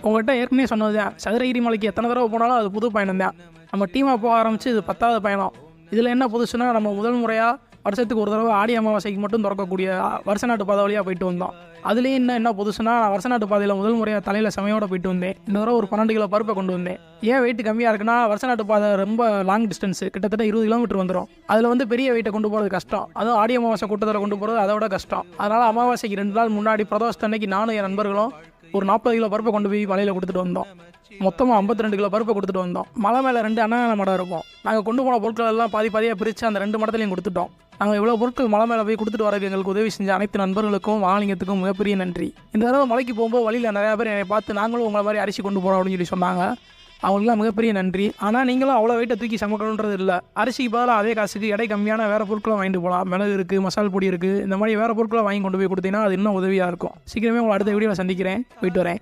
உங்கள்கிட்ட ஏற்கனவே சொன்னது தான், சதுரகிரி மலைக்கு எத்தனை தடவை போனாலும் அது புது பயணம் தான். நம்ம டீமாக போக ஆரம்பித்து இது 10வது பயணம். இதில் என்ன புதுசுன்னா, நம்ம முதல் முறையாக வருஷத்துக்கு ஒரு தடவை ஆடி அமாவாசைக்கு மட்டும் திறக்கக்கூடிய வருஷ நாட்டு பாதை வழியாக போயிட்டு வந்தோம். அதுலேயும் இன்னும் என்ன புதுசுன்னா, நான் வருஷ நாட்டு பாதையில் முதல் முறையாக தலையில் சமையோட போயிட்டு வந்தேன். இந்த தடவை ஒரு 12 கிலோ பருப்பை கொண்டு வந்தேன். ஏன் வெயிட் கம்மியாக இருக்குன்னா, வருஷ நாட்டு பாதை ரொம்ப லாங் டிஸ்டன்ஸு, கிட்டத்தட்ட 20 கிலோமீட்டர் வந்துடும். அதில் வந்து பெரிய வெயிட்டை கொண்டு போகிறது கஷ்டம். அதுவும் ஆடி அமாவாசை கூட்டத்தில் கொண்டு போகிறது அதை விட கஷ்டம். அதனால் அமாவாசைக்கு 2 நாள் முன்னாடி பிரதோஷத்தன்னைக்கு நானும் என் நண்பர்களும் ஒரு 40 கிலோ பருப்பை கொண்டு போய் மலையில் கொடுத்துட்டு வந்தோம். மொத்தமாக 52 கிலோ பருப்பை கொடுத்துட்டு வந்தோம். மலை மேலே 2 அன்னதான மடம் இருக்கும். நாங்கள் கொண்டு போன பொருட்கள் எல்லாம் பாதியாக பிரித்து அந்த 2 மடத்துலையும் கொடுத்துட்டோம். நாங்கள் இவ்வளோ பொருட்கள் மலை மேலே போய் கொடுத்துட்டு வரது எங்களுக்கு உதவி செஞ்ச அனைத்து நண்பர்களுக்கும் மகாலிங்கத்துக்கும் மிகப்பெரிய நன்றி. இந்த தடவை மலைக்கு போகும்போது வழியில் நிறையா பேர் என்னை பார்த்து நாங்களும் உங்களை மாதிரி அரிசி கொண்டு போகிறோம் அப்படின்னு சொல்லி சொன்னாங்க. அவங்களுக்குலாம் மிகப்பெரிய நன்றி. ஆனால் நீங்களும் அவ்வளோ வெயிட்டை தூக்கி சமைக்கணுன்றது இல்லை. அரிசிக்கு பதிலாக அதே காசுக்கு எடை கம்மியான வேறு பொருட்களை வாங்கிட்டு போகலாம். மிளகு இருக்குது, மசால் பொடி இருக்குது, இந்த மாதிரி வேறு பொருட்களை வாங்கி கொண்டு போய் கொடுத்தீங்கன்னா அது இன்னும் உதவியாக இருக்கும். சீக்கிரமே உங்களை அடுத்த வீடியோவில் சந்திக்கிறேன். போயிட்டு வரேன்.